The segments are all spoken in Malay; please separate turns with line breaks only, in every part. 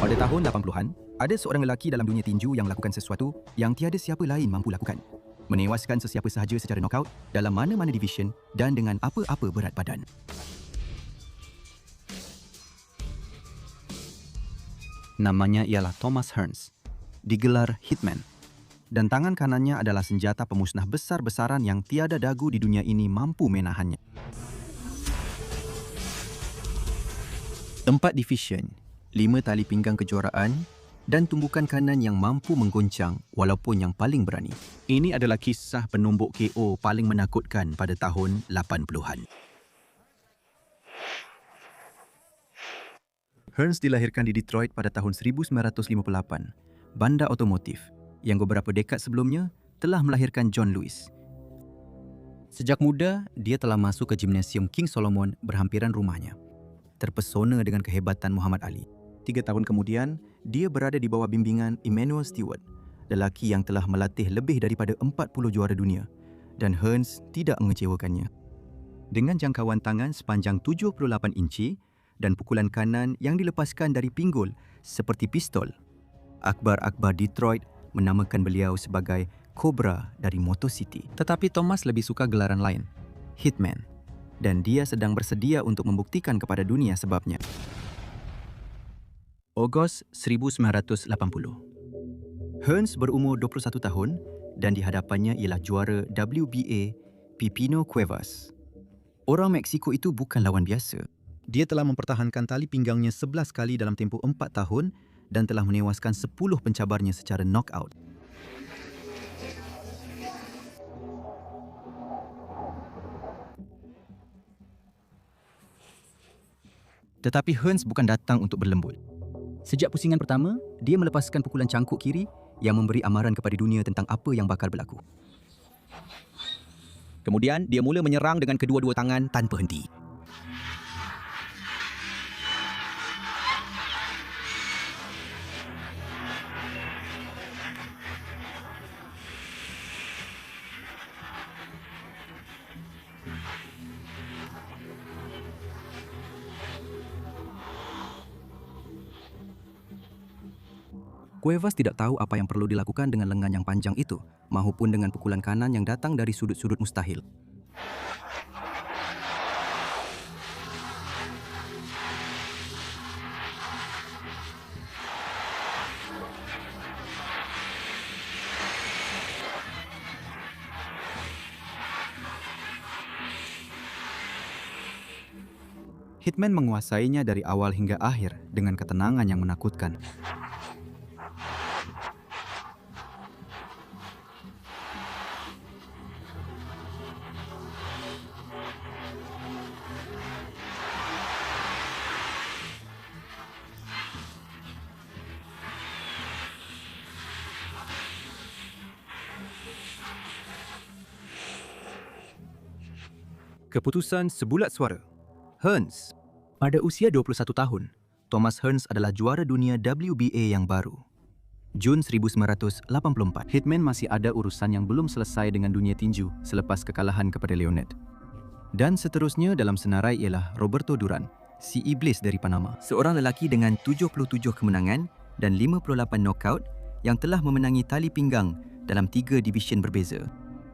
Pada tahun 80-an, ada seorang lelaki dalam dunia tinju yang melakukan sesuatu yang tiada siapa lain mampu lakukan. Menewaskan sesiapa sahaja secara knockout dalam mana-mana division dan dengan apa-apa berat badan. Namanya ialah Thomas Hearns, digelar Hitman. Dan tangan kanannya adalah senjata pemusnah besar-besaran yang tiada dagu di dunia ini mampu menahannya. 4 division, 5 tali pinggang kejuaraan dan tumbukan kanan yang mampu menggoncang walaupun yang paling berani. Ini adalah kisah penumbuk KO paling menakutkan pada tahun 80-an. Hearns dilahirkan di Detroit pada tahun 1958, bandar otomotif yang beberapa dekad sebelumnya telah melahirkan John Lewis. Sejak muda, dia telah masuk ke gimnasium King Solomon berhampiran rumahnya. Terpesona dengan kehebatan Muhammad Ali. 3 tahun kemudian, dia berada di bawah bimbingan Emanuel Stewart, lelaki yang telah melatih lebih daripada 40 juara dunia, dan Hearns tidak mengecewakannya. Dengan jangkauan tangan sepanjang 78 inci dan pukulan kanan yang dilepaskan dari pinggul seperti pistol, Akbar Detroit menamakan beliau sebagai Cobra dari Motor City. Tetapi Thomas lebih suka gelaran lain, Hitman, dan dia sedang bersedia untuk membuktikan kepada dunia sebabnya. Ogos 1980. Hearns berumur 21 tahun dan di hadapannya ialah juara WBA Pipino Cuevas. Orang Meksiko itu bukan lawan biasa. Dia telah mempertahankan tali pinggangnya 11 kali dalam tempoh 4 tahun dan telah menewaskan 10 pencabarnya secara knockout. Tetapi Hearns bukan datang untuk berlembut. Sejak pusingan pertama, dia melepaskan pukulan cangkuk kiri yang memberi amaran kepada dunia tentang apa yang bakal berlaku. Kemudian, dia mula menyerang dengan kedua-dua tangan tanpa henti. Cuevas tidak tahu apa yang perlu dilakukan dengan lengan yang panjang itu, mahupun dengan pukulan kanan yang datang dari sudut-sudut mustahil. Hitman menguasainya dari awal hingga akhir dengan ketenangan yang menakutkan. Keputusan sebulat suara. Hearns. Pada usia 21 tahun, Thomas Hearns adalah juara dunia WBA yang baru. Jun 1984, Hitman masih ada urusan yang belum selesai dengan dunia tinju selepas kekalahan kepada Leonard. Dan seterusnya dalam senarai ialah Roberto Duran, si iblis dari Panama. Seorang lelaki dengan 77 kemenangan dan 58 knockout yang telah memenangi tali pinggang dalam 3 division berbeza.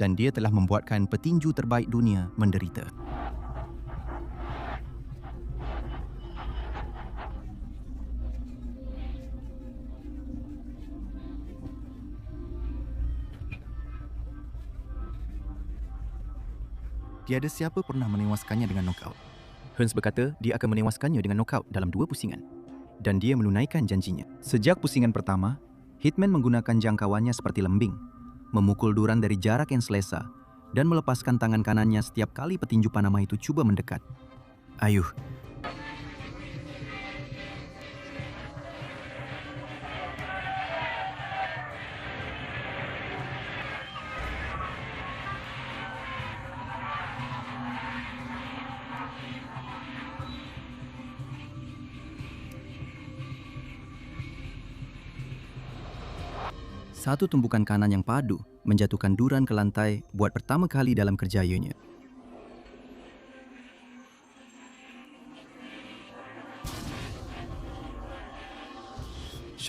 Dan dia telah membuatkan petinju terbaik dunia menderita. Tiada siapa pernah menewaskannya dengan knockout. Hearns berkata dia akan menewaskannya dengan knockout dalam 2 pusingan. Dan dia menunaikan janjinya. Sejak pusingan pertama, Hitman menggunakan jangkauannya seperti lembing, memukul Duran dari jarak yang selesa dan melepaskan tangan kanannya setiap kali petinju Panama itu cuba mendekat. Ayuh. Satu tumbukan kanan yang padu menjatuhkan Duran ke lantai buat pertama kali dalam kerjayanya.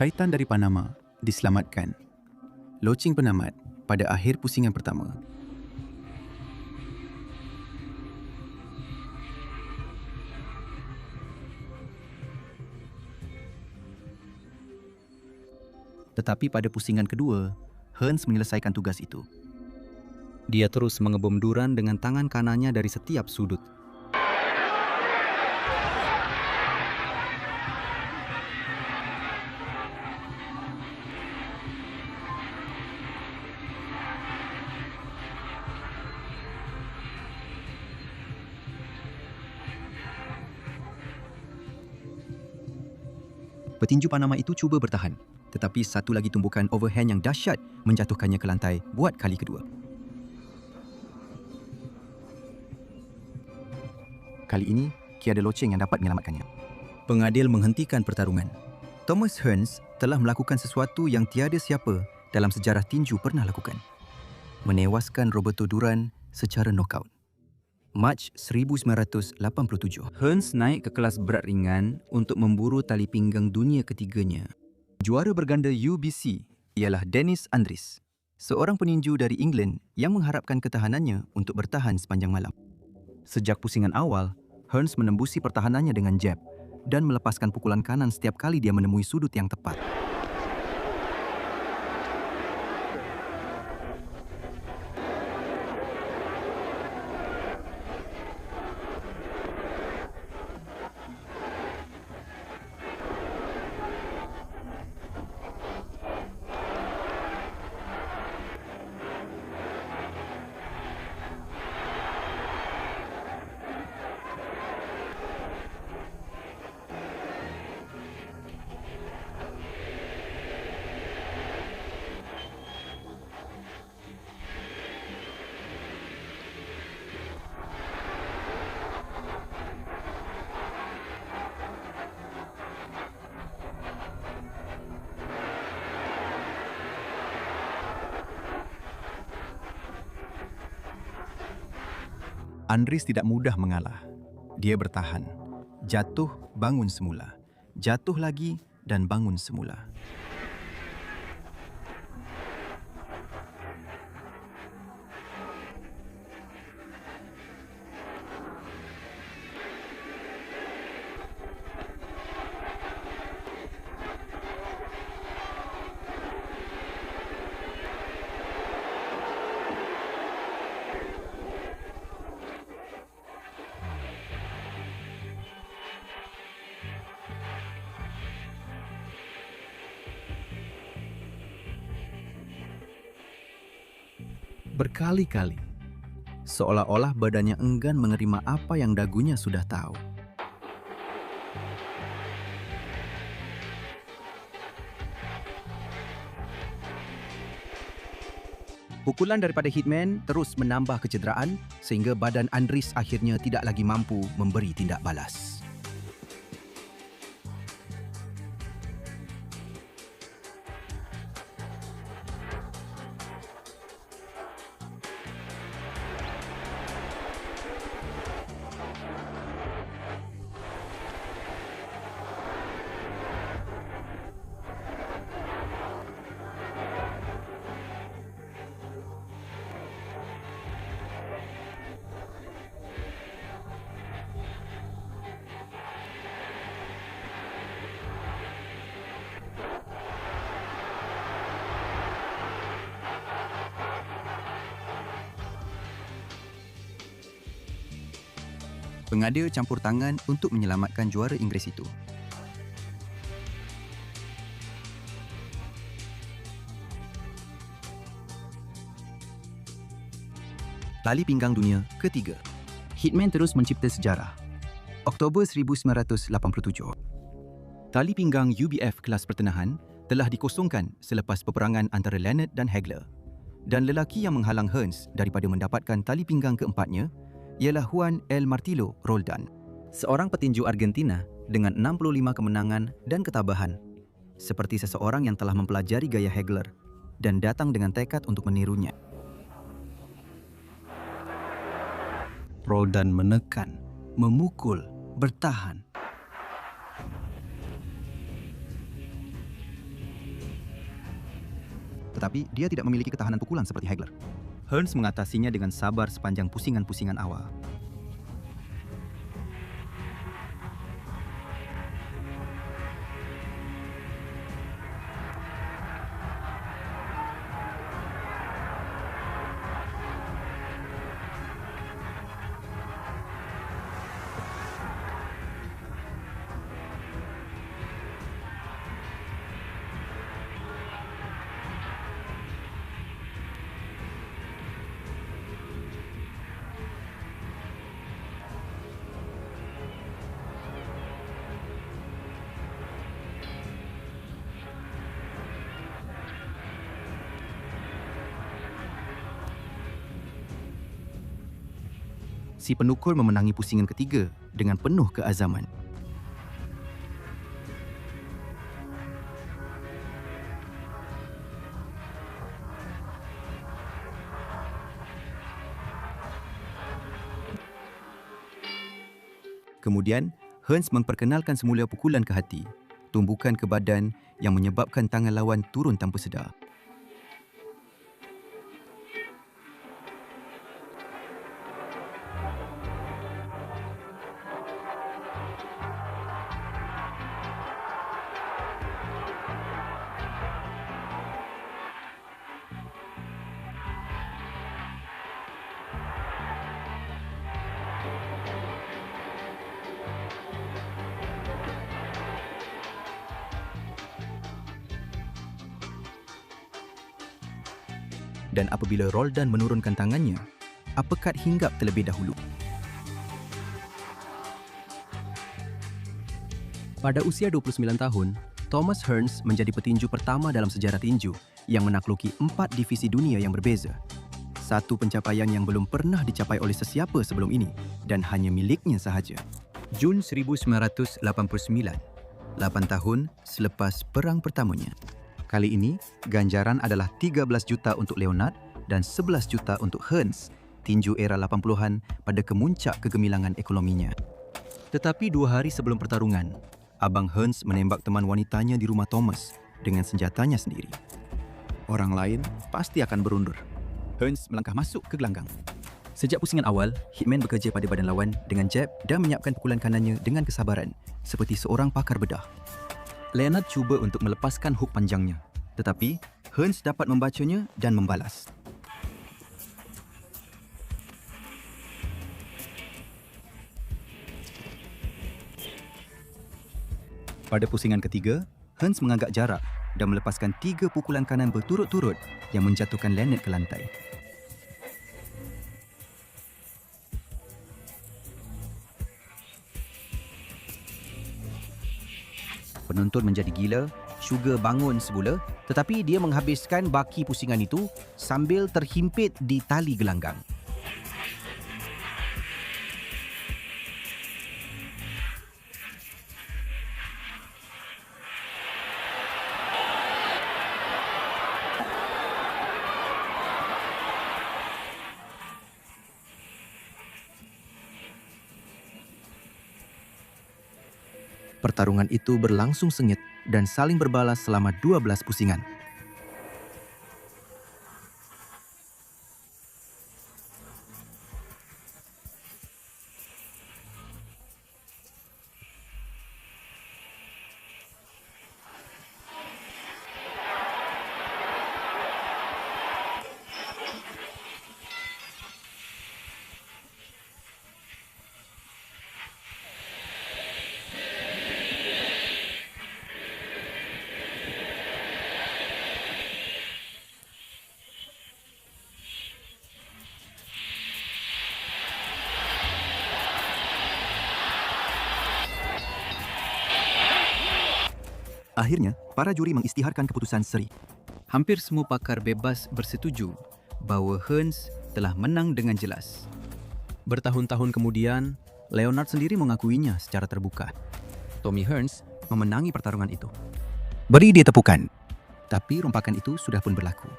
Syaitan dari Panama diselamatkan. Loceng penamat pada akhir pusingan pertama.
Tetapi pada pusingan kedua, Hearns menyelesaikan tugas itu. Dia terus mengebom Duran dengan tangan kanannya dari setiap sudut. Petinju Panama itu cuba bertahan, tetapi satu lagi tumbukan overhand yang dahsyat menjatuhkannya ke lantai buat kali kedua. Kali ini, tiada loceng yang dapat menyelamatkannya. Pengadil menghentikan pertarungan. Thomas Hearns telah melakukan sesuatu yang tiada siapa dalam sejarah tinju pernah lakukan. Menewaskan Roberto Duran secara knockout. Mac 1987. Hearns naik ke kelas berat ringan untuk memburu tali pinggang dunia ketiganya. Juara berganda UBC ialah Dennis Andries, seorang peninju dari England yang mengharapkan ketahanannya untuk bertahan sepanjang malam. Sejak pusingan awal, Hearns menembusi pertahanannya dengan jab dan melepaskan pukulan kanan setiap kali dia menemui sudut yang tepat. Andries tidak mudah mengalah. Dia bertahan. Jatuh, bangun semula. Jatuh lagi dan bangun semula. Berkali-kali, seolah-olah badannya enggan menerima apa yang dagunya sudah tahu. Pukulan daripada hitman terus menambah kecederaan sehingga badan Andries akhirnya tidak lagi mampu memberi tindak balas. Pengadil campur tangan untuk menyelamatkan juara Inggeris itu. Tali pinggang dunia ketiga. Hitman terus mencipta sejarah. Oktober 1987. Tali pinggang UBF kelas pertenahan telah dikosongkan selepas peperangan antara Leonard dan Hagler. Dan lelaki yang menghalang Hearns daripada mendapatkan tali pinggang keempatnya ialah Juan El Martillo Roldan, seorang petinju Argentina dengan 65 kemenangan dan ketabahan, seperti seseorang yang telah mempelajari gaya Hagler dan datang dengan tekad untuk menirunya. Roldan menekan, memukul, bertahan.
tetapi dia tidak memiliki ketahanan pukulan seperti Hagler.
Hearns mengatasinya dengan sabar sepanjang pusingan-pusingan awal. Si penukul memenangi pusingan ketiga dengan penuh keazaman. Kemudian, Hearns memperkenalkan semula pukulan ke hati, tumbukan ke badan yang menyebabkan tangan lawan turun tanpa sedar. Dan apabila Roldan menurunkan tangannya, uppercut hinggap terlebih dahulu. Pada usia 29 tahun, Thomas Hearns menjadi petinju pertama dalam sejarah tinju yang menakluki 4 divisi dunia yang berbeza. Satu pencapaian yang belum pernah dicapai oleh sesiapa sebelum ini dan hanya miliknya sahaja. Jun 1989, 8 tahun selepas perang pertamanya. Kali ini, ganjaran adalah 13 juta untuk Leonard dan 11 juta untuk Hearns, tinju era 80-an pada kemuncak kegemilangan ekonominya. Tetapi 2 hari sebelum pertarungan, Abang Hearns menembak teman wanitanya di rumah Thomas dengan senjatanya sendiri. Orang lain pasti akan berundur. Hearns melangkah masuk ke gelanggang. Sejak pusingan awal, Hitman bekerja pada badan lawan dengan jab dan menyiapkan pukulan kanannya dengan kesabaran, seperti seorang pakar bedah. Leonard cuba untuk melepaskan hook panjangnya, tetapi Hearns dapat membacanya dan membalas. Pada pusingan ketiga, Hearns mengagak jarak dan melepaskan 3 pukulan kanan berturut-turut yang menjatuhkan Leonard ke lantai. Penonton menjadi gila, Sugar bangun semula, tetapi dia menghabiskan baki pusingan itu sambil terhimpit di tali gelanggang. Pertarungan itu berlangsung sengit dan saling berbalas selama 12 pusingan. Akhirnya, para juri mengisytiharkan keputusan seri. Hampir semua pakar bebas bersetuju bahawa Hearns telah menang dengan jelas. Bertahun-tahun kemudian, Leonard sendiri mengakuinya secara terbuka. Tommy Hearns memenangi pertarungan itu. Beri dia tepukan. Tapi rompakan itu sudah pun berlaku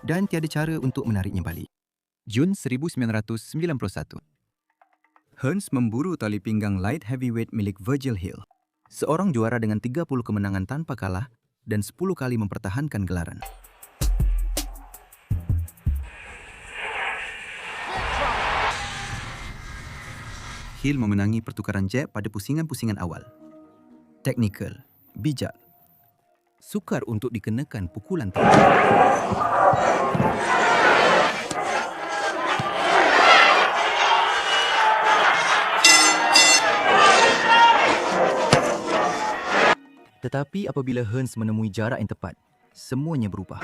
dan tiada cara untuk menariknya balik. Jun 1991. Hearns memburu tali pinggang light heavyweight milik Virgil Hill. Seorang juara dengan 30 kemenangan tanpa kalah dan 10 kali mempertahankan gelaran. Hill memenangi pertukaran jab pada pusingan-pusingan awal. Teknikal, bijak, sukar untuk dikenakan pukulan tepat. Tetapi apabila Hearns menemui jarak yang tepat, semuanya berubah.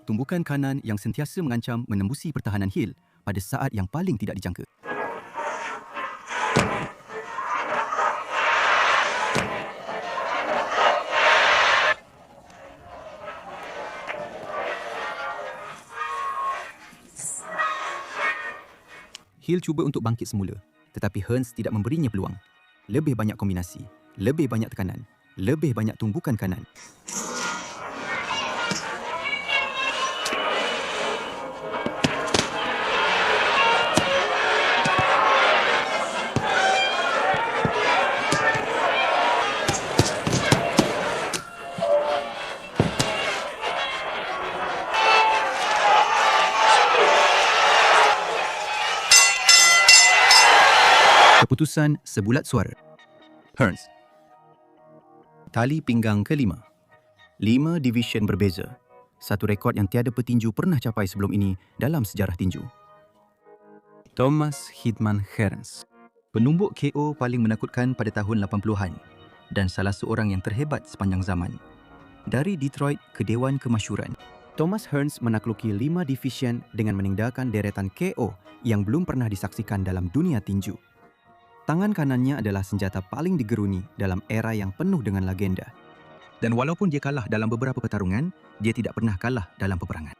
Tumbukan kanan yang sentiasa mengancam menembusi pertahanan Hill pada saat yang paling tidak dijangka. Hill cuba untuk bangkit semula, tetapi Hearns tidak memberinya peluang. Lebih banyak kombinasi, lebih banyak tekanan, lebih banyak tumbukan kanan. Keputusan sebulat suara. Hearns. Tali pinggang kelima. 5 division berbeza. Satu rekod yang tiada petinju pernah capai sebelum ini dalam sejarah tinju. Thomas Hidman Hearns. Penumbuk KO paling menakutkan pada tahun 80-an dan salah seorang yang terhebat sepanjang zaman. Dari Detroit ke Dewan Kemasyhuran, Thomas Hearns menakluki 5 division dengan meninggalkan deretan KO yang belum pernah disaksikan dalam dunia tinju. Tangan kanannya adalah senjata paling digeruni dalam era yang penuh dengan legenda. Dan walaupun dia kalah dalam beberapa pertarungan, dia tidak pernah kalah dalam peperangan.